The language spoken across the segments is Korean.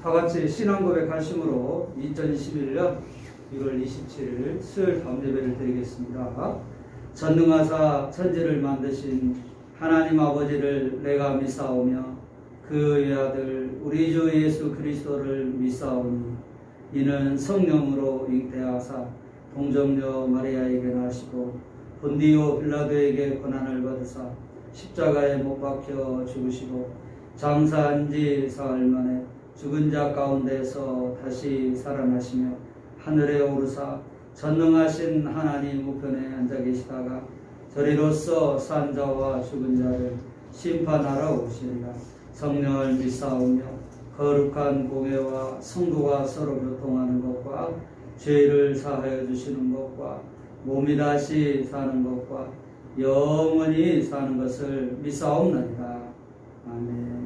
다 같이 신앙고백 하심으로 2021년 1월 27일 수요일 밤예배를 드리겠습니다. 전능하사 천지를 만드신 하나님 아버지를 내가 믿사오며 그 외아들 우리 주 예수 그리스도를 믿사오니 이는 성령으로 잉태하사 동정녀 마리아에게 나시고 본디오 빌라도에게 고난을 받으사 십자가에 못 박혀 죽으시고 장사한 지 사흘 만에 죽은 자 가운데서 다시 살아나시며 하늘에 오르사 전능하신 하나님 우편에 앉아 계시다가 저리로서 산 자와 죽은 자를 심판하러 오시리라. 성령을 믿사오며 거룩한 공회와 성도가 서로 교통하는 것과 죄를 사하여 주시는 것과 몸이 다시 사는 것과 영원히 사는 것을 믿사옵나이다. 아멘.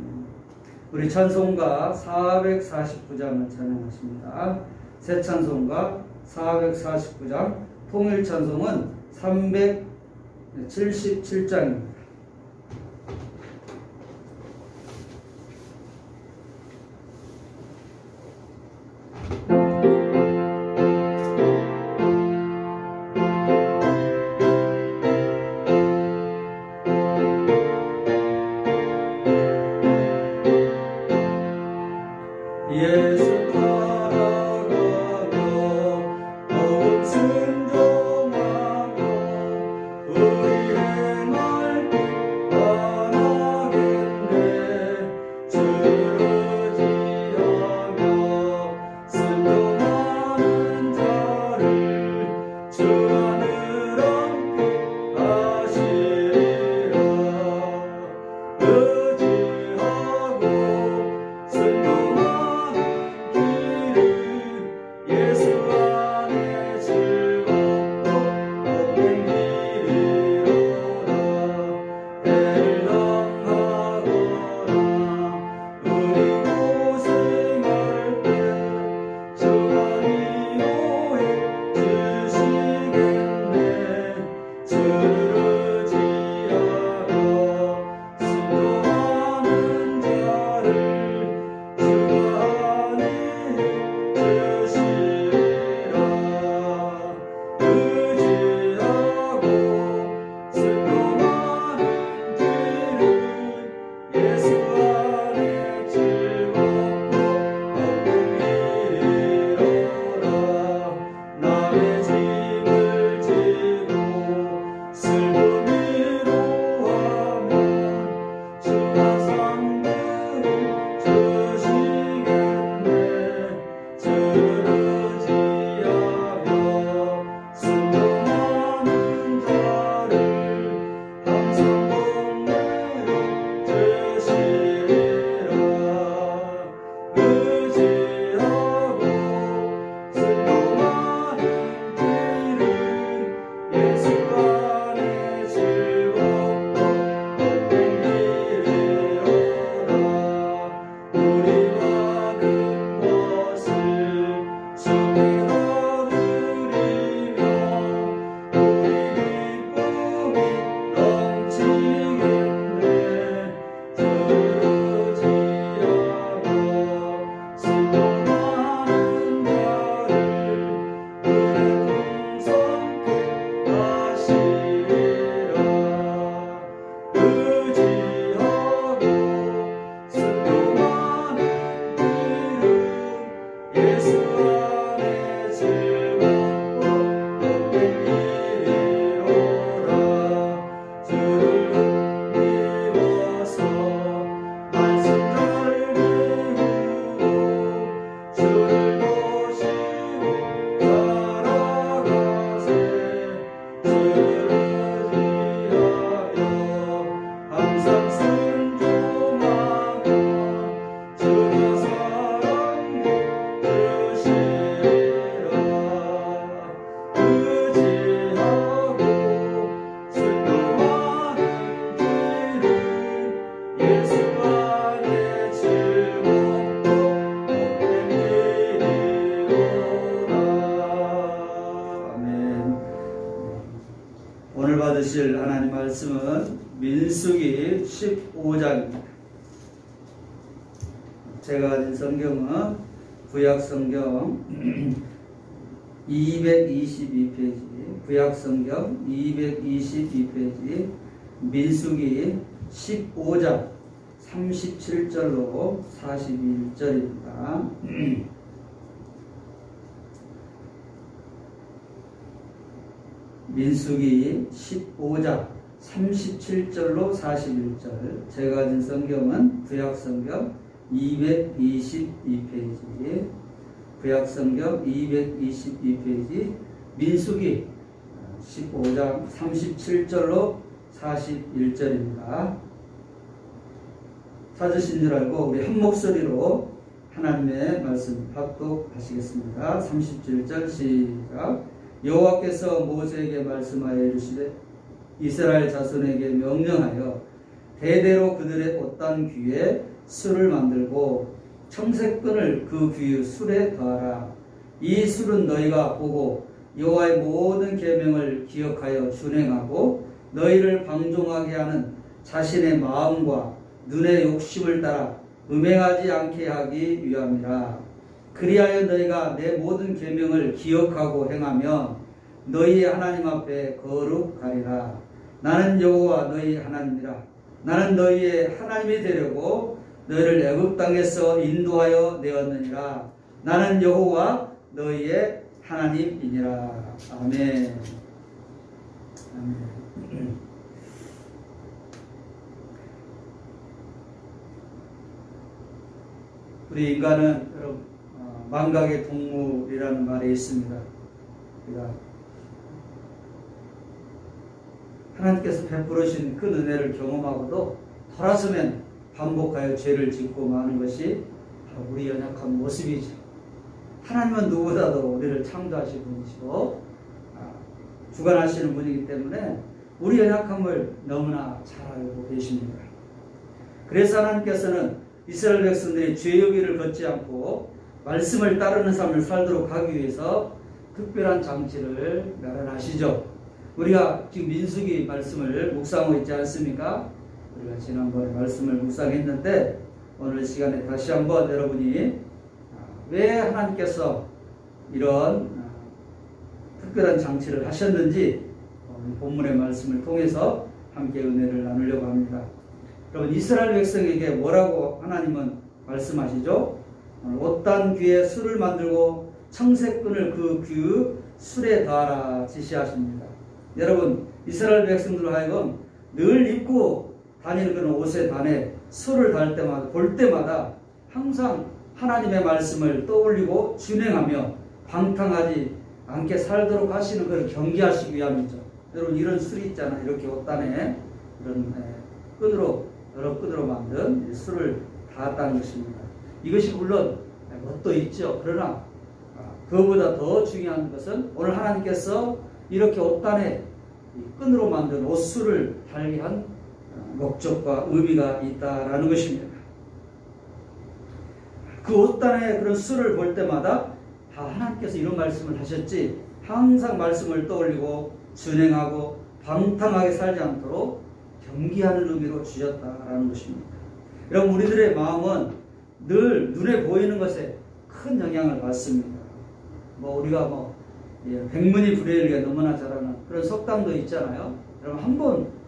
우리 찬송가 449장을 찬양하십니다. 새 찬송가 449장, 통일 찬송은 377장입니다. 받으실 하나님 말씀은 민수기 15장입니다. 제가 가진 성경은 구약성경 222페이지, 구약성경 222페이지, 민수기 15장 37절로 41절입니다. 민수기 15장 37절로 41절. 제가 가진 성경은 구약성경 222페이지, 구약성경 222페이지, 민수기 15장 37절로 41절입니다. 찾으신 줄 알고 우리 한 목소리로 하나님의 말씀 합독하시겠습니다. 37절 시작. 여호와께서 모세에게 말씀하여 이르시되 이스라엘 자손에게 명령하여 대대로 그들의 옷단 귀에 술을 만들고 청색끈을 그 귀 술에 더하라. 이 술은 너희가 보고 여호와의 모든 계명을 기억하여 준행하고 너희를 방종하게 하는 자신의 마음과 눈의 욕심을 따라 음행하지 않게 하기 위함이라. 그리하여 너희가 내 모든 계명을 기억하고 행하면 너희의 하나님 앞에 거룩하리라. 나는 여호와 너희 하나님이라. 나는 너희의 하나님이 되려고 너희를 애굽 땅에서 인도하여 내었느니라. 나는 여호와 너희의 하나님이니라. 아멘. 아멘. 우리 인간은 여러분 망각의 동물이라는 말이 있습니다. 우리가 하나님께서 베풀으신 그 은혜를 경험하고도 돌아서면 반복하여 죄를 짓고 마는 것이 바로 우리 연약한 모습이죠. 하나님은 누구보다도 우리를 창조하신 분이시고 주관하시는 분이기 때문에 우리 연약함을 너무나 잘 알고 계십니다. 그래서 하나님께서는 이스라엘 백성들이 죄의 걷지 않고 말씀을 따르는 삶을 살도록 하기 위해서 특별한 장치를 마련하시죠. 우리가 지금 민수기 말씀을 묵상하고 있지 않습니까? 우리가 지난번에 말씀을 묵상했는데 오늘 시간에 다시 한번 여러분이 왜 하나님께서 이런 특별한 장치를 하셨는지 본문의 말씀을 통해서 함께 은혜를 나누려고 합니다. 여러분 이스라엘 백성에게 뭐라고 하나님은 말씀하시죠? 옷단 귀에 술을 만들고 청색끈을 그 귀 술에 더하라 지시하십니다. 여러분 이스라엘 백성들로 하여금 늘 입고 다니는 그런 옷의 단에 술을 달 때마다 볼 때마다 항상 하나님의 말씀을 떠올리고 준행하며 방탕하지 않게 살도록 하시는 것을 경계하시기 위함이죠. 여러분 이런 술이 있잖아요. 이렇게 옷단에 이런 여러 끈으로 만든 술을 닿았다는 것입니다. 이것이 물론 뭣도 있죠. 그러나 그것보다 더 중요한 것은 오늘 하나님께서 이렇게 옷단에 끈으로 만든 옷술을 달게 한 목적과 의미가 있다라는 것입니다. 그 옷단에 그런 술을 볼 때마다 다 하나님께서 이런 말씀을 하셨지 항상 말씀을 떠올리고 준행하고 방탕하게 살지 않도록 경계하는 의미로 주셨다라는 것입니다. 여러분 우리들의 마음은 늘 눈에 보이는 것에 큰 영향을 받습니다. 우리가 백문이 불여일견 너무나 잘하는 그런 속담도 있잖아요. 여러분 한 번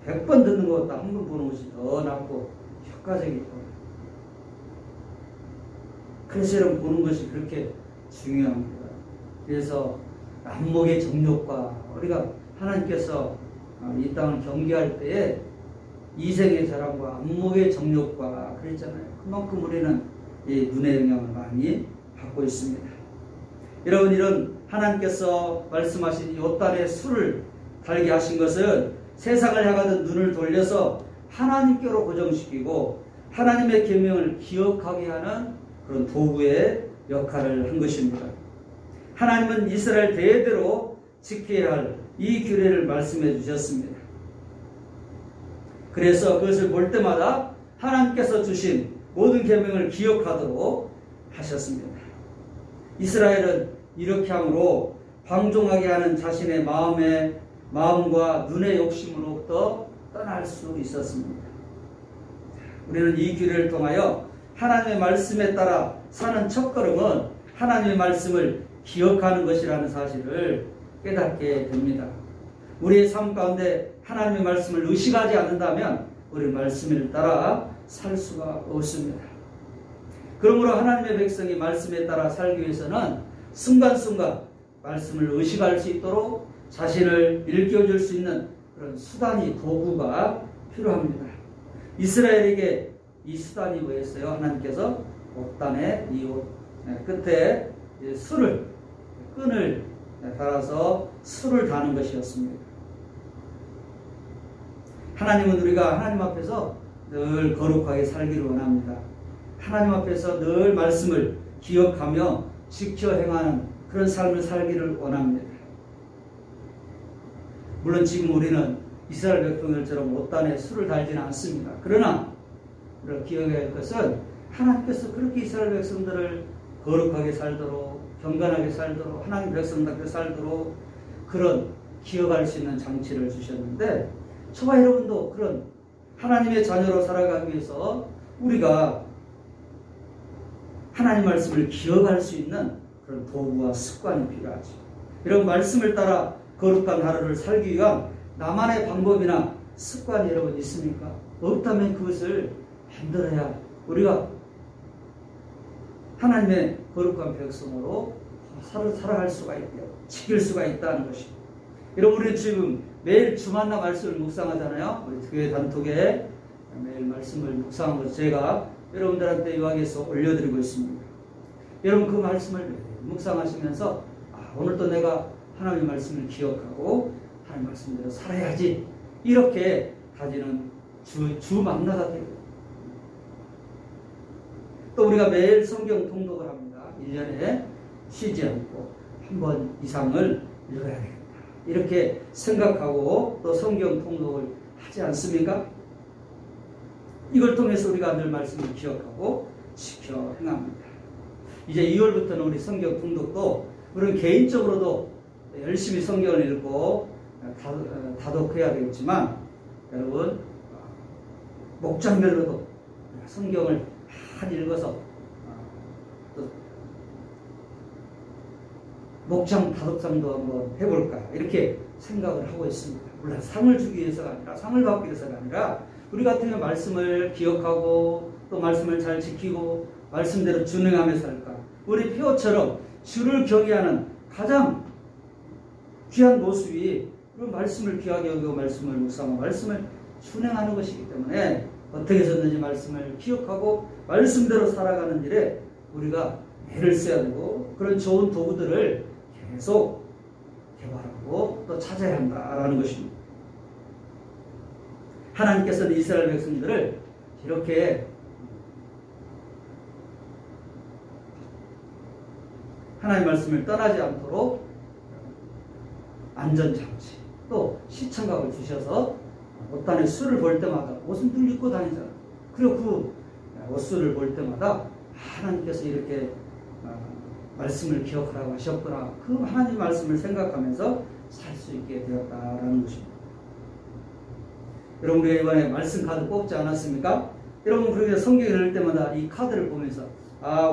100번 듣는 것보다 한 번 보는 것이 더 낫고 효과적이고 그래서 여러분 보는 것이 그렇게 중요합니다. 그래서 안목의 정욕과 우리가 하나님께서 이 땅을 경계할 때에 이생의 자랑과 안목의 정욕과 그랬잖아요. 그만큼 우리는 이 눈의 영향을 많이 받고 있습니다. 여러분 이런 하나님께서 말씀하신 이 옷단에 술을 달게 하신 것은 세상을 향하던 눈을 돌려서 하나님께로 고정시키고 하나님의 계명을 기억하게 하는 그런 도구의 역할을 한 것입니다. 하나님은 이스라엘 대대로 지켜야 할 이 규례를 말씀해 주셨습니다. 그래서 그것을 볼 때마다 하나님께서 주신 모든 계명을 기억하도록 하셨습니다. 이스라엘은 이렇게 함으로 방종하게 하는 자신의 마음과 눈의 욕심으로부터 떠날 수 있었습니다. 우리는 이 규례를 통하여 하나님의 말씀에 따라 사는 첫걸음은 하나님의 말씀을 기억하는 것이라는 사실을 깨닫게 됩니다. 우리의 삶 가운데 하나님의 말씀을 의식하지 않는다면 우리 말씀을 따라 살 수가 없습니다. 그러므로 하나님의 백성이 말씀에 따라 살기 위해서는 순간순간 말씀을 의식할 수 있도록 자신을 일깨워줄 수 있는 그런 수단이 도구가 필요합니다. 이스라엘에게 이 수단이 뭐였어요? 하나님께서 옷단에 이 옷 끝에 끈을 달아서 술을 다는 것이었습니다. 하나님은 우리가 하나님 앞에서 늘 거룩하게 살기를 원합니다. 하나님 앞에서 늘 말씀을 기억하며 지켜 행하는 그런 삶을 살기를 원합니다. 물론 지금 우리는 이스라엘 백성들처럼 옷단에 술을 달지는 않습니다. 그러나 우리가 기억해야 할 것은 하나님께서 그렇게 이스라엘 백성들을 거룩하게 살도록 경건하게 살도록 하나님 백성답게 살도록 그런 기억할 수 있는 장치를 주셨는데 저와 여러분도 그런 하나님의 자녀로 살아가기 위해서 우리가 하나님 말씀을 기억할 수 있는 그런 도구와 습관이 필요하죠. 이런 말씀을 따라 거룩한 하루를 살기 위한 나만의 방법이나 습관이 여러분 있습니까? 없다면 그것을 만들어야 우리가 하나님의 거룩한 백성으로 살아갈 수가 있고요. 지킬 수가 있다는 것입니다. 여러분 우리 지금 매일 주만나 말씀을 묵상하잖아요. 우리 교회 단톡에 매일 말씀을 묵상한 것을 제가 여러분들한테 요약해서 올려드리고 있습니다. 여러분 그 말씀을 묵상하시면서 오늘도 내가 하나님의 말씀을 기억하고 하나님의 말씀대로 살아야지 이렇게 다지는 주만나가 되고 또 우리가 매일 성경 통독을 합니다. 1년에 쉬지 않고 한 번 이상을 읽어야 되겠다. 이렇게 생각하고 또 성경 통독을 하지 않습니까? 이걸 통해서 우리가 늘 말씀을 기억하고 지켜 행합니다. 이제 2월부터는 우리 성경 통독도 우리는 개인적으로도 열심히 성경을 읽고 다독해야 되겠지만 여러분 목장별로도 성경을 많이 읽어서 또 목장 다독상도 한번 해볼까 이렇게 생각을 하고 있습니다. 물론 상을 주기 위해서가 아니라 상을 받기 위해서가 아니라 우리 같으면 말씀을 기억하고 또 말씀을 잘 지키고 말씀대로 준행하며 살까. 우리 표처럼 주를 경외하는 가장 귀한 모습이 그런 말씀을 귀하게 여기고 말씀을 묵상하고 말씀을 준행하는 것이기 때문에 어떻게 해서든지 말씀을 기억하고 말씀대로 살아가는 일에 우리가 애를 써야 되고 그런 좋은 도구들을 계속 개발하고 또 찾아야 한다라는 것입니다. 하나님께서는 이스라엘 백성들을 이렇게 하나님의 말씀을 떠나지 않도록 안전장치 또 시청각을 주셔서 옷단에 술을 볼 때마다 옷은 늘 입고 다니잖아요. 그리고 그 옷술을 볼 때마다 하나님께서 이렇게 말씀을 기억하라고 하셨구나. 그 하나님 말씀을 생각하면서 살 수 있게 되었다라는 것입니다. 여러분 우리가 이번에 말씀 카드 뽑지 않았습니까? 여러분 그렇게 성경을 읽을 때마다 이 카드를 보면서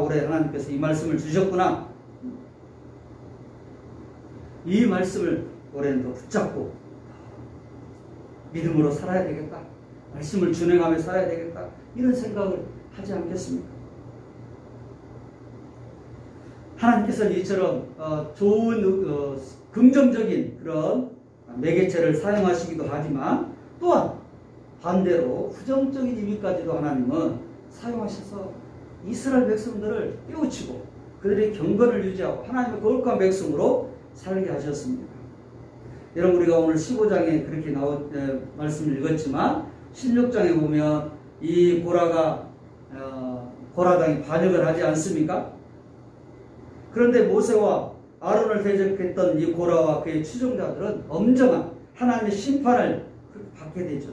올해 하나님께서 이 말씀을 주셨구나. 이 말씀을 올해는 더 붙잡고 믿음으로 살아야 되겠다. 말씀을 준행하며 살아야 되겠다. 이런 생각을 하지 않겠습니까? 하나님께서는 이처럼 좋은 긍정적인 그런 매개체를 사용하시기도 하지만 또한 반대로 부정적인 의미까지도 하나님은 사용하셔서 이스라엘 백성들을 깨우치고 그들의 경건을 유지하고 하나님의 거룩한 백성으로 살게 하셨습니다. 여러분 우리가 오늘 15장에 그렇게 말씀을 읽었지만 16장에 보면 이 고라당이 반역을 하지 않습니까? 그런데 모세와 아론을 대적했던 이 고라와 그의 추종자들은 엄정한 하나님의 심판을 받게 되죠.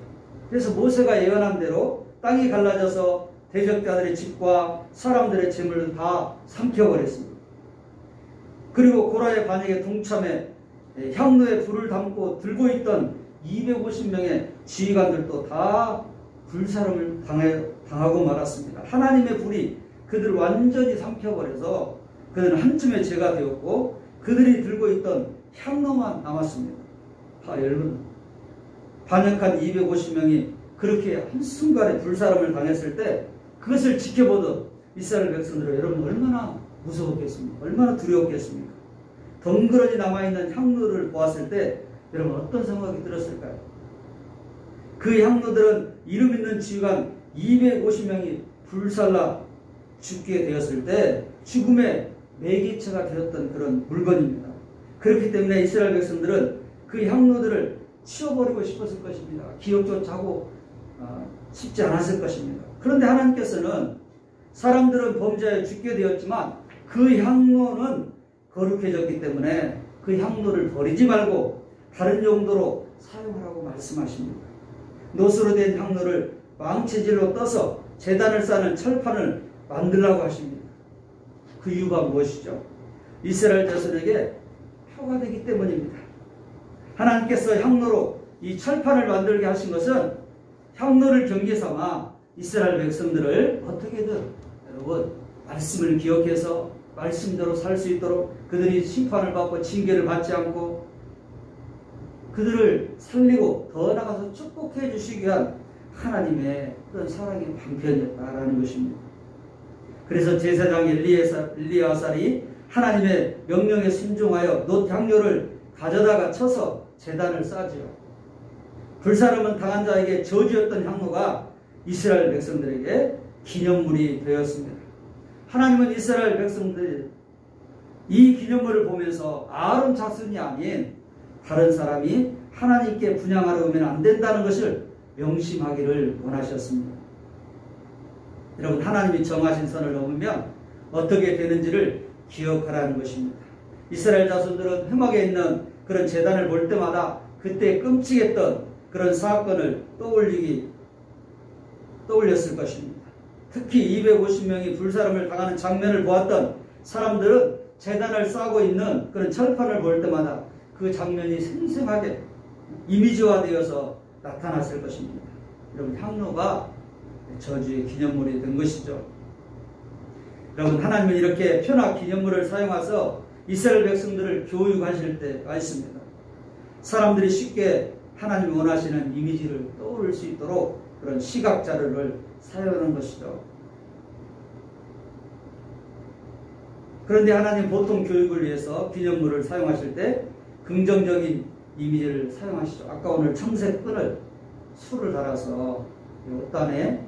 그래서 모세가 예언한 대로 땅이 갈라져서 대적자들의 집과 사람들의 재물을 다 삼켜버렸습니다. 그리고 고라의 반역에 동참해 향로에 불을 담고 들고 있던 250명의 지휘관들도 다 불사름을 당하고 말았습니다. 하나님의 불이 그들을 완전히 삼켜버려서 그들은 한쯤에 죄가 되었고 그들이 들고 있던 향로만 남았습니다. 여러분, 반역한 250명이 그렇게 한순간에 불사름을 당했을 때 그것을 지켜보던 이스라엘 백성들은 여러분 얼마나 무서웠겠습니까? 얼마나 두려웠겠습니까? 덩그러니 남아있는 향로를 보았을 때 여러분 어떤 생각이 들었을까요? 그 향로들은 이름 있는 지휘관 250명이 불살라 죽게 되었을 때 죽음의 매개체가 되었던 그런 물건입니다. 그렇기 때문에 이스라엘 백성들은 그 향로들을 치워버리고 싶었을 것입니다. 기억조차 하고 싶지 않았을 것입니다. 그런데 하나님께서는 사람들은 범죄하여 죽게 되었지만 그 향로는 거룩해졌기 때문에 그 향로를 버리지 말고 다른 용도로 사용하라고 말씀하십니다. 노수로 된 향로를 망치질로 떠서 제단을 쌓는 철판을 만들라고 하십니다. 그 이유가 무엇이죠? 이스라엘 자손에게 표가 되기 때문입니다. 하나님께서 향로로 이 철판을 만들게 하신 것은 향로를 경계 삼아 이스라엘 백성들을 어떻게든 여러분 말씀을 기억해서 말씀대로 살 수 있도록 그들이 심판을 받고 징계를 받지 않고 그들을 살리고 더 나아가서 축복해 주시기 위한 하나님의 그런 사랑의 방편이었다라는 것입니다. 그래서 제사장 엘리야살이 하나님의 명령에 순종하여 놋 향료를 가져다가 쳐서 제단을 쌓지요. 불사름은 당한 자에게 저주였던 향로가 이스라엘 백성들에게 기념물이 되었습니다. 하나님은 이스라엘 백성들 이 기념물을 보면서 아론 자손이 아닌 다른 사람이 하나님께 분향하러 오면 안 된다는 것을 명심하기를 원하셨습니다. 여러분, 하나님이 정하신 선을 넘으면 어떻게 되는지를 기억하라는 것입니다. 이스라엘 자손들은 흠악에 있는 그런 제단을 볼 때마다 그때 끔찍했던 그런 사건을 떠올렸을 것입니다. 특히 250명이 불사름을 당하는 장면을 보았던 사람들은 제단을 쌓고 있는 그런 철판을 볼 때마다 그 장면이 생생하게 이미지화되어서 나타났을 것입니다. 여러분, 향로가 저주의 기념물이 된 것이죠. 여러분, 하나님은 이렇게 표나 기념물을 사용해서 이스라엘 백성들을 교육하실 때가 있습니다. 사람들이 쉽게 하나님이 원하시는 이미지를 떠올릴 수 있도록 그런 시각 자료를 사용하는 것이죠. 그런데 하나님 보통 교육을 위해서 기념물을 사용하실 때 긍정적인 이미지를 사용하시죠. 아까 오늘 청색 끈을 술을 달아서 옷단에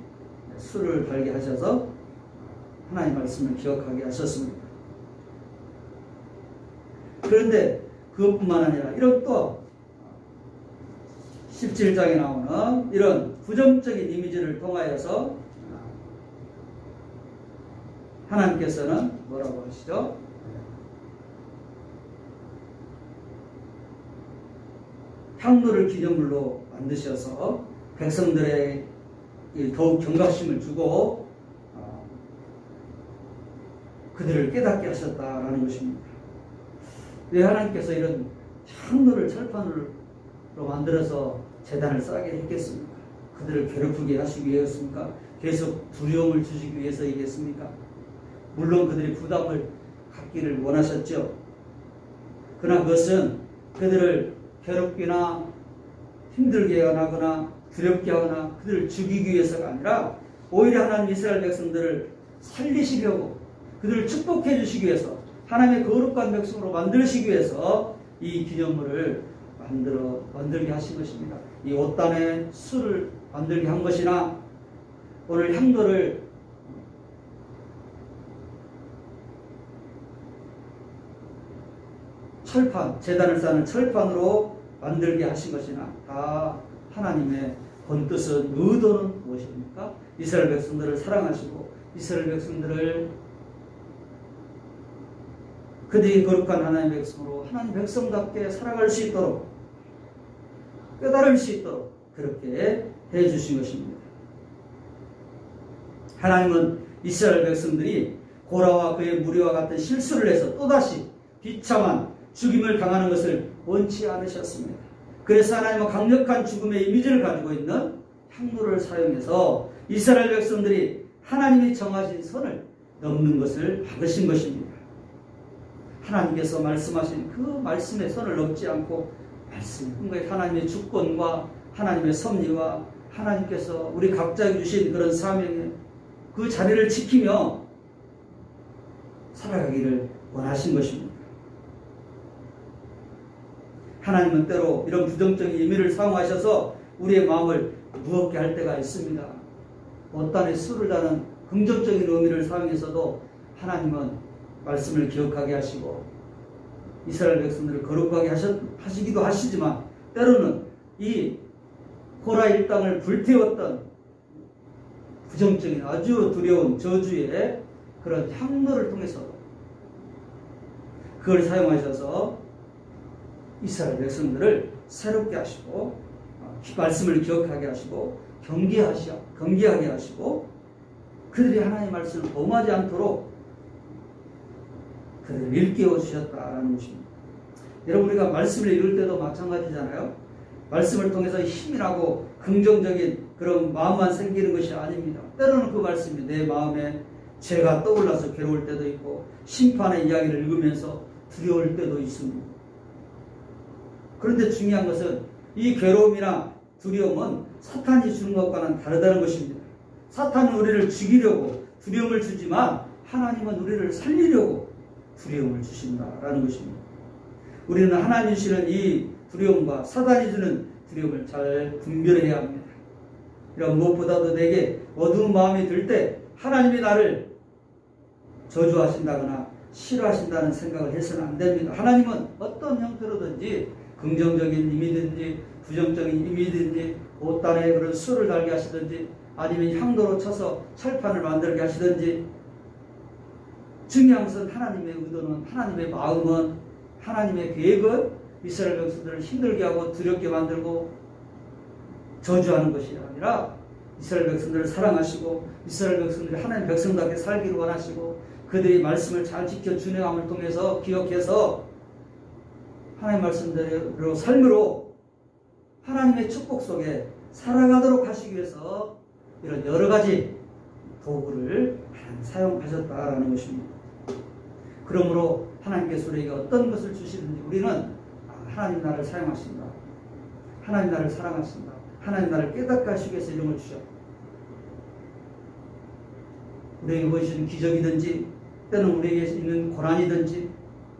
술을 달게 하셔서 하나님 말씀을 기억하게 하셨습니다. 그런데 그것뿐만 아니라 이런 또 17장에 나오는 이런 부정적인 이미지를 통하여서 하나님께서는 뭐라고 하시죠? 향로를 기념물로 만드셔서 백성들의 더욱 경각심을 주고 그들을 깨닫게 하셨다라는 것입니다. 왜 하나님께서 이런 향로를 철판으로 만들어서 제단을 쌓게 했겠습니까? 그들을 괴롭히게 하시기 위해서입니까? 계속 두려움을 주시기 위해서이겠습니까? 물론 그들이 부담을 갖기를 원하셨죠. 그러나 그것은 그들을 괴롭거나 힘들게 하거나 두렵게 하거나 그들을 죽이기 위해서가 아니라 오히려 하나님 이스라엘 백성들을 살리시려고 그들을 축복해 주시기 위해서 하나님의 거룩한 백성으로 만드시기 위해서 이 기념물을 만들게 하신 것입니다. 이 옷단에 술을 만들게 한 것이나 오늘 향로를 철판, 제단을 쌓는 철판으로 만들게 하신 것이나 다 하나님의 본뜻은 의도는 무엇입니까? 이스라엘 백성들을 사랑하시고 이스라엘 백성들을 그들이 거룩한 하나님의 백성으로 하나님 백성답게 살아갈 수 있도록 깨달을 수 있도록 그렇게 해주신 것입니다. 하나님은 이스라엘 백성들이 고라와 그의 무리와 같은 실수를 해서 또다시 비참한 죽임을 당하는 것을 원치 않으셨습니다. 그래서 하나님은 강력한 죽음의 이미지를 가지고 있는 향로를 사용해서 이스라엘 백성들이 하나님이 정하신 선을 넘는 것을 막으신 것입니다. 하나님께서 말씀하신 그 말씀의 선을 넘지 않고 하나님의 주권과 하나님의 섭리와 하나님께서 우리 각자에게 주신 그런 사명의 그 자리를 지키며 살아가기를 원하신 것입니다. 하나님은 때로 이런 부정적인 의미를 사용하셔서 우리의 마음을 무겁게 할 때가 있습니다. 어떠한 수를 다는 긍정적인 의미를 사용해서도 하나님은 말씀을 기억하게 하시고 이스라엘 백성들을 거룩하게 하시기도 하시지만 때로는 이 고라 일당을 불태웠던 부정적인 아주 두려운 저주의 그런 향로를 통해서도 그걸 사용하셔서 이스라엘 백성들을 새롭게 하시고 말씀을 기억하게 하시고 경계하게 하시고 그들이 하나님의 말씀을 범하지 않도록 그들을 일깨워 주셨다는 것입니다. 여러분 우리가 말씀을 읽을 때도 마찬가지잖아요. 말씀을 통해서 힘이 나고 긍정적인 그런 마음만 생기는 것이 아닙니다. 때로는 그 말씀이 내 마음에 죄가 떠올라서 괴로울 때도 있고 심판의 이야기를 읽으면서 두려울 때도 있습니다. 그런데 중요한 것은 이 괴로움이나 두려움은 사탄이 주는 것과는 다르다는 것입니다. 사탄은 우리를 죽이려고 두려움을 주지만 하나님은 우리를 살리려고 두려움을 주신다라는 것입니다. 우리는 하나님이 주시는 이 두려움과 사탄이 주는 두려움을 잘 분별해야 합니다. 이런 무엇보다도 내게 어두운 마음이 들 때 하나님이 나를 저주하신다거나 싫어하신다는 생각을 해서는 안 됩니다. 하나님은 어떤 형태로든지 긍정적인 의미든지 부정적인 의미든지 옷단에 그런 수를 달게 하시든지 아니면 향도로 쳐서 철판을 만들게 하시든지 중요한 것은 하나님의 의도는 하나님의 마음은 하나님의 계획은 이스라엘 백성들을 힘들게 하고 두렵게 만들고 저주하는 것이 아니라 이스라엘 백성들을 사랑하시고 이스라엘 백성들이 하나님 백성답게 살기를 원하시고 그들이 말씀을 잘 지켜 준행함을 통해서 기억해서 하나님 말씀대로 삶으로 하나님의 축복 속에 살아가도록 하시기 위해서 이런 여러 가지 도구를 사용하셨다라는 것입니다. 그러므로 하나님께서 우리에게 어떤 것을 주시는지 우리는 하나님 나를 사용하신다. 하나님 나를 사랑하신다. 하나님 나를 깨닫게 하시기 위해서 이런 걸 주셨다. 우리에게 보여주신 기적이든지 때는 우리에게 있는 고난이든지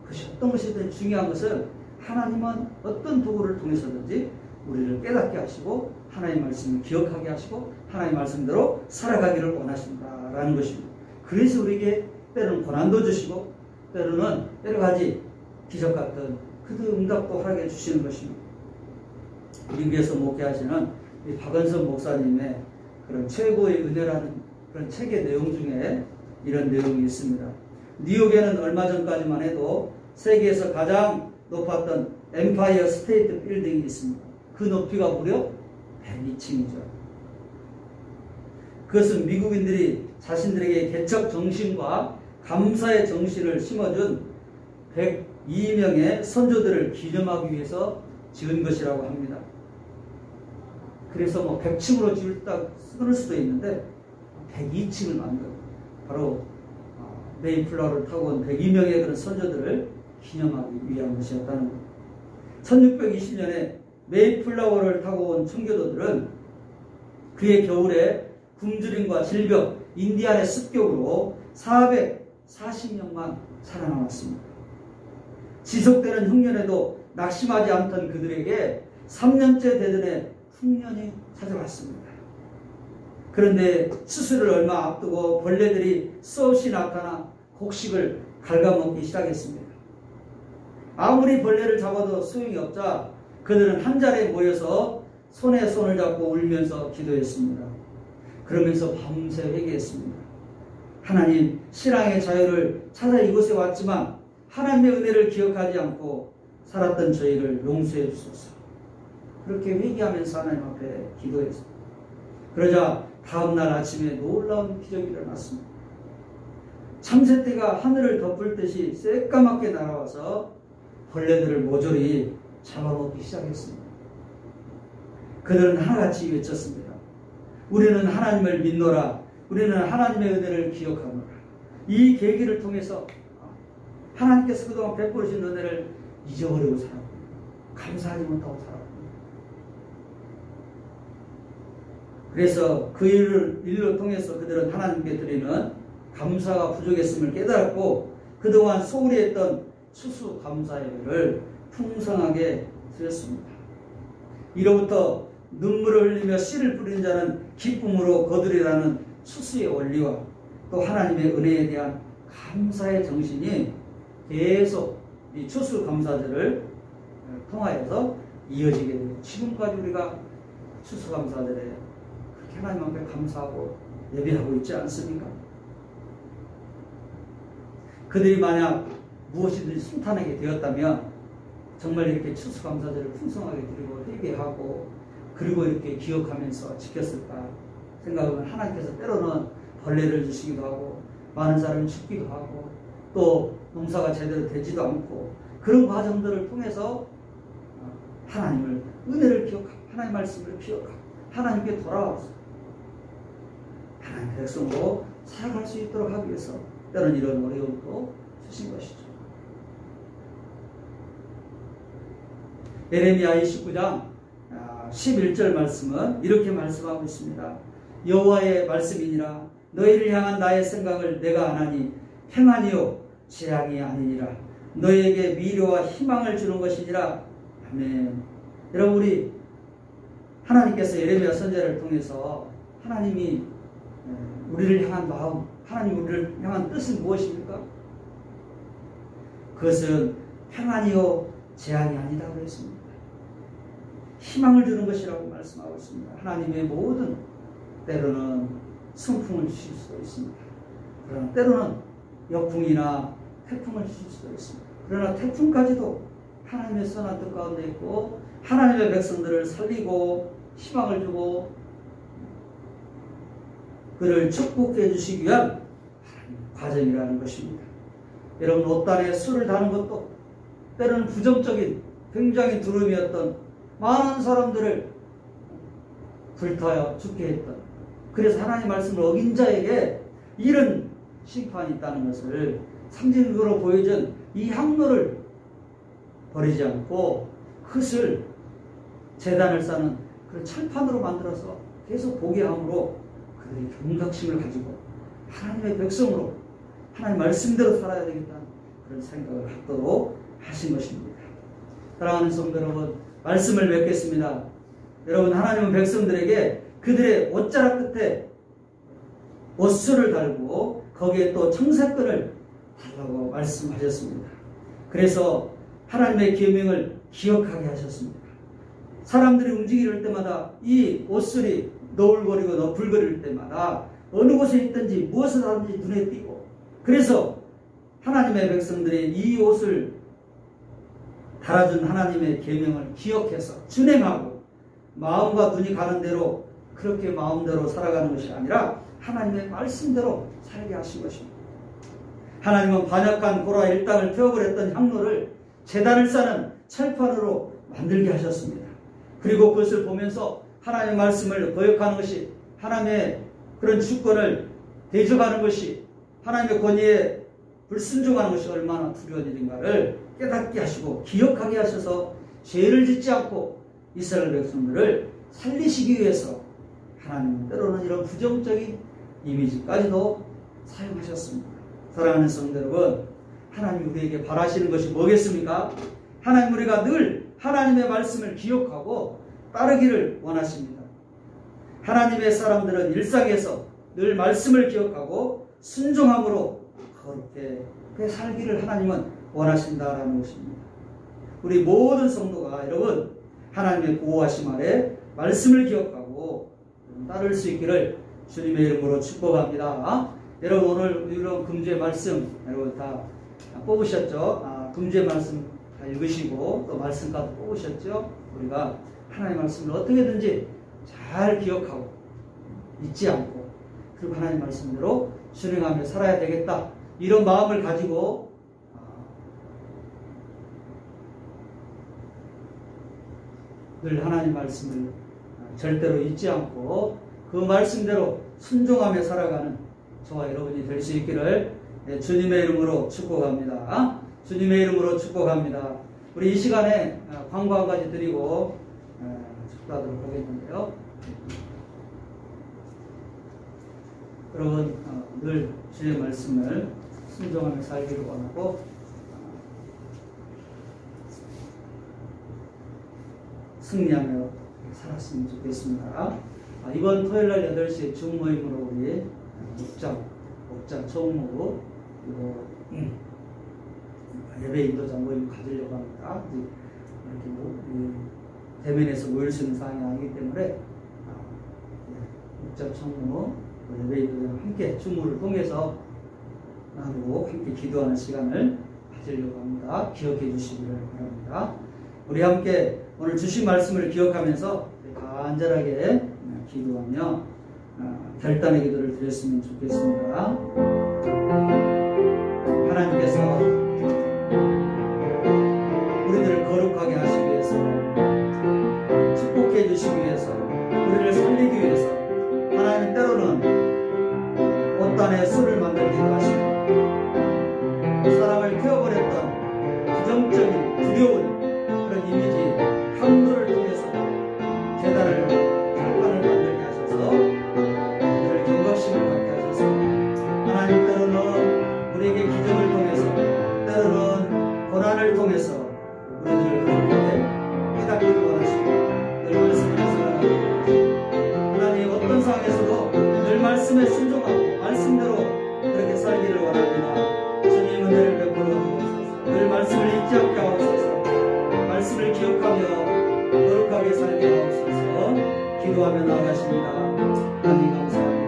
그것이 어떤 것이든 중요한 것은 하나님은 어떤 도구를 통해서든지 우리를 깨닫게 하시고 하나님의 말씀을 기억하게 하시고 하나님의 말씀대로 살아가기를 원하신다라는 것입니다. 그래서 우리에게 때로는 고난도 주시고 때로는 여러 가지 기적 같은 그 응답도 하게 주시는 것입니다. 미국에서 목회하시는 이 박은선 목사님의 그런 최고의 은혜라는 그런 책의 내용 중에 이런 내용이 있습니다. 뉴욕에는 얼마 전까지만 해도 세계에서 가장 높았던 엠파이어 스테이트 빌딩이 있습니다. 그 높이가 무려 102층이죠. 그것은 미국인들이 자신들에게 개척 정신과 감사의 정신을 심어준 102명의 선조들을 기념하기 위해서 지은 것이라고 합니다. 그래서 100층으로 쓸 수도 있는데 102층을 만들고 바로 메이플라워를 타고 온 102명의 그런 선조들을 기념하기 위한 것이었다는 것. 1620년에 메이플라워를 타고 온 청교도들은 그의 겨울에 굶주림과 질병, 인디안의 습격으로 440명만 살아남았습니다. 지속되는 흉년에도 낙심하지 않던 그들에게 3년째 되던 흉년이 찾아왔습니다. 그런데 수술을 얼마 앞두고 벌레들이 수없이 나타나 곡식을 갉아먹기 시작했습니다. 아무리 벌레를 잡아도 소용이 없자 그들은 한 자리에 모여서 손에 손을 잡고 울면서 기도했습니다. 그러면서 밤새 회개했습니다. 하나님, 신앙의 자유를 찾아 이곳에 왔지만 하나님의 은혜를 기억하지 않고 살았던 저희를 용서해 주소서. 그렇게 회개하면서 하나님 앞에 기도했습니다. 그러자 다음날 아침에 놀라운 기적이 일어났습니다. 참새떼가 하늘을 덮을 듯이 새까맣게 날아와서 벌레들을 모조리 잡아먹기 시작했습니다. 그들은 하나같이 외쳤습니다. 우리는 하나님을 믿노라. 우리는 하나님의 은혜를 기억하노라. 이 계기를 통해서 하나님께서 그동안 베풀으신 은혜를 잊어버리고 살았고 감사하지 못하고 살았고 그래서 그 일로 통해서 그들은 하나님께 드리는 감사가 부족했음을 깨달았고 그동안 소홀히 했던 추수감사 예배를 풍성하게 드렸습니다. 이로부터 눈물을 흘리며 씨를 뿌린 자는 기쁨으로 거두리라는 추수의 원리와 또 하나님의 은혜에 대한 감사의 정신이 계속 이 추수감사절을 통하여서 이어지게 되고 지금까지 우리가 추수감사절에 그렇게 하나님 앞에 감사하고 예배하고 있지 않습니까? 그들이 만약 무엇이든지 순탄하게 되었다면 정말 이렇게 추수감사절을 풍성하게 드리고 회개하고 그리고 이렇게 기억하면서 지켰을까 생각하면 하나님께서 때로는 벌레를 주시기도 하고 많은 사람이 죽기도 하고 또 농사가 제대로 되지도 않고 그런 과정들을 통해서 하나님을 은혜를 기억하고 하나님의 말씀을 기억하고 하나님께 돌아와서 하나님의 백성으로 살아갈 수 있도록 하기 위해서 때로는 이런 어려움도 주신 것이죠. 예레미야 29장 11절 말씀은 이렇게 말씀하고 있습니다. 여호와의 말씀이니라 너희를 향한 나의 생각을 내가 아나니 평안이요 재앙이 아니니라 너희에게 미래와 희망을 주는 것이니라. 아멘. 여러분 우리 하나님께서 예레미야 선지자를 통해서 하나님이 우리를 향한 마음 하나님 우리를 향한 뜻은 무엇입니까? 그것은 평안이요 재앙이 아니다고 했습니다. 희망을 주는 것이라고 말씀하고 있습니다. 하나님의 모든 때로는 성풍을 주실 수도 있습니다. 그러나 때로는 역풍이나 태풍을 주실 수도 있습니다. 그러나 태풍까지도 하나님의 선한 뜻 가운데 있고 하나님의 백성들을 살리고 희망을 주고 그를 축복해 주시기 위한 과정이라는 것입니다. 여러분 옷단에 술을 다는 것도 때로는 부정적인 굉장히 두려움이었던 많은 사람들을 불타여 죽게 했던 그래서 하나님 말씀을 어긴 자에게 이런 심판이 있다는 것을 상징적으로 보여준 이 향로를 버리지 않고 그것을 제단을 쌓는 그런 철판으로 만들어서 계속 보게 함으로 그들이 경각심을 가지고 하나님의 백성으로 하나님 말씀대로 살아야 되겠다는 그런 생각을 갖도록 하신 것입니다. 사랑하는 성도 여러분, 말씀을 맺겠습니다. 여러분, 하나님은 백성들에게 그들의 옷자락 끝에 옷술을 달고 거기에 또 청색끈을 달라고 말씀하셨습니다. 그래서 하나님의 계명을 기억하게 하셨습니다. 사람들이 움직일 때마다 이 옷술이 너울거리고 너불거릴 때마다 어느 곳에 있든지 무엇을 하든지 눈에 띄고 그래서 하나님의 백성들이 이 옷을 달아준 하나님의 계명을 기억해서 준행하고 마음과 눈이 가는 대로 그렇게 마음대로 살아가는 것이 아니라 하나님의 말씀대로 살게 하신 것입니다. 하나님은 반역한 고라 일당을 태워버렸던 향로를 제단을 쌓는 철판으로 만들게 하셨습니다. 그리고 그것을 보면서 하나님의 말씀을 거역하는 것이 하나님의 그런 주권을 대적하는 것이 하나님의 권위에 불순종하는 것이 얼마나 두려운 일인가를 깨닫게 하시고 기억하게 하셔서 죄를 짓지 않고 이스라엘 백성들을 살리시기 위해서 하나님은 때로는 이런 부정적인 이미지까지도 사용하셨습니다. 사랑하는 성도 여러분, 하나님 우리에게 바라시는 것이 뭐겠습니까? 하나님 우리가 늘 하나님의 말씀을 기억하고 따르기를 원하십니다. 하나님의 사람들은 일상에서 늘 말씀을 기억하고 순종함으로 그렇게 살기를 하나님은 원하신다라는 것입니다. 우리 모든 성도가 여러분 하나님의 보호하심 아래 말씀을 기억하고 따를 수 있기를 주님의 이름으로 축복합니다. 여러분 오늘 이런 금주의 말씀 여러분 다 뽑으셨죠? 금주의 말씀 다 읽으시고 또 말씀까지 뽑으셨죠? 우리가 하나님의 말씀을 어떻게든지 잘 기억하고 잊지 않고 그리고 하나님의 말씀대로 순행하며 살아야 되겠다 이런 마음을 가지고 늘 하나님 말씀을 절대로 잊지 않고 그 말씀대로 순종하며 살아가는 저와 여러분이 될 수 있기를 주님의 이름으로 축복합니다. 주님의 이름으로 축복합니다. 우리 이 시간에 광고 한 가지 드리고 축도하도록 하겠는데요. 여러분 늘 주의 말씀을 순종하며 살기를 원하고 승리하며 살았으면 좋겠습니다. 이번 토요일날 8시에 중 모임으로 우리 목장 총무 그리고 예배 인도자 모임 가지려고 합니다. 이렇게 대면에서 모일 수 있는 상황이 아니기 때문에 목장 총무 예배 인도자 함께 중무를 통해서 나누고 함께 기도하는 시간을 가지려고 합니다. 기억해 주시기를 바랍니다. 우리 함께 오늘 주신 말씀을 기억하면서 간절하게 기도하며 결단의 기도를 드렸으면 좋겠습니다. 하나님께서 우리들을 거룩하게 하시기 위해서, 축복해 주시기 위해서, 우리를 살리기 위해서 하나님은 때로는 옷단에 술을 만들기도 하시고 사람을 태워버렸던 부정적인 두려운 그런 이미지 향로를 통해서 계단을 철판을 만들게 하셔서 우리를 경각심을 갖게 하셔서 하나님 때로는 우리에게 기적을 통해서 때로는 고난을 통해서 우리들을 그렇게 깨닫기를 원하시고 늘 말씀을 살아가고 하나님 어떤 상황에서도 늘 말씀에 순종하고 말씀대로 그렇게 살기를 원합니다. 주님 은혜를 베풀어 주옵소서. 늘 말씀을 잊지 않게 하옵소서. 말씀을 기억하며 거룩하게 살게 하옵소서. 기도하며 나아가십니다. 하나님 감사합니다.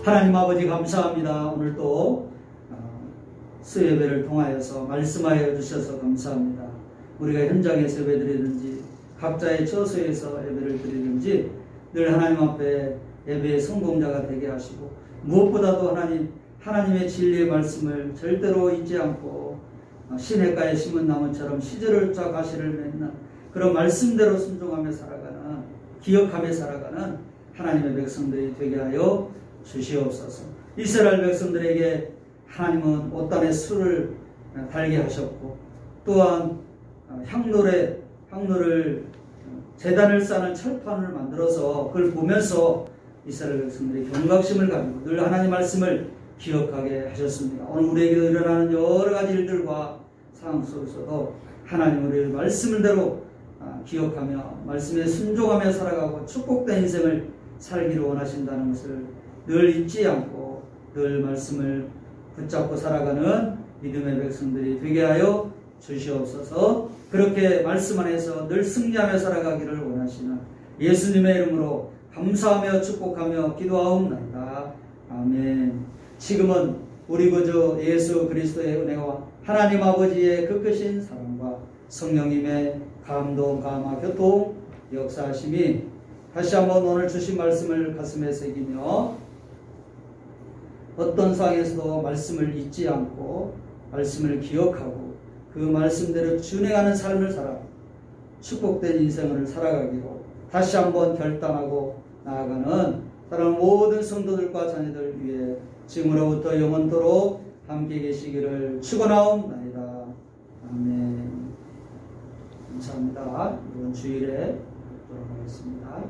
하나님 아버지 감사합니다. 오늘 또 수예배를 통하여서 말씀하여 주셔서 감사합니다. 우리가 현장에서 예배드리든지 각자의 처소에서 예배를 드리든지 늘 하나님 앞에 예배의 성공자가 되게 하시고 무엇보다도 하나님의 진리의 말씀을 절대로 잊지 않고 시냇가에 심은 나무처럼 시절을 쫙 가시를 맺는 그런 말씀대로 순종하며 살아가는 기억하며 살아가는 하나님의 백성들이 되게 하여 주시옵소서. 이스라엘 백성들에게 하나님은 옷단에 술을 달게 하셨고 또한 향로를 제단을 쌓는 철판을 만들어서 그걸 보면서 이스라엘 백성들이 경각심을 가지고 늘 하나님 말씀을 기억하게 하셨습니다. 오늘 우리에게 일어나는 여러 가지 일들과 상황 속에서도 하나님 우리의 말씀대로 기억하며 말씀에 순종하며 살아가고 축복된 인생을 살기를 원하신다는 것을 늘 잊지 않고 늘 말씀을 붙잡고 살아가는 믿음의 백성들이 되게 하여 주시옵소서. 그렇게 말씀 안에서 늘 승리하며 살아가기를 원하시는 예수님의 이름으로 감사하며 축복하며 기도하옵나이다. 아멘. 지금은 우리 구주 예수 그리스도의 은혜와 하나님 아버지의 그 크신 사랑과 성령님의 감동, 감화, 교통, 역사하심이 다시 한번 오늘 주신 말씀을 가슴에 새기며 어떤 상황에서도 말씀을 잊지 않고 말씀을 기억하고 그 말씀대로 준행하는 삶을 살아 축복된 인생을 살아가기로 다시 한번 결단하고 나아가는 사랑하는 모든 성도들과 자녀들 위해 지금으로부터 영원토록 함께 계시기를 축원하옵나이다. 아멘. 감사합니다. 이번 주일에 뵙도록 하겠습니다.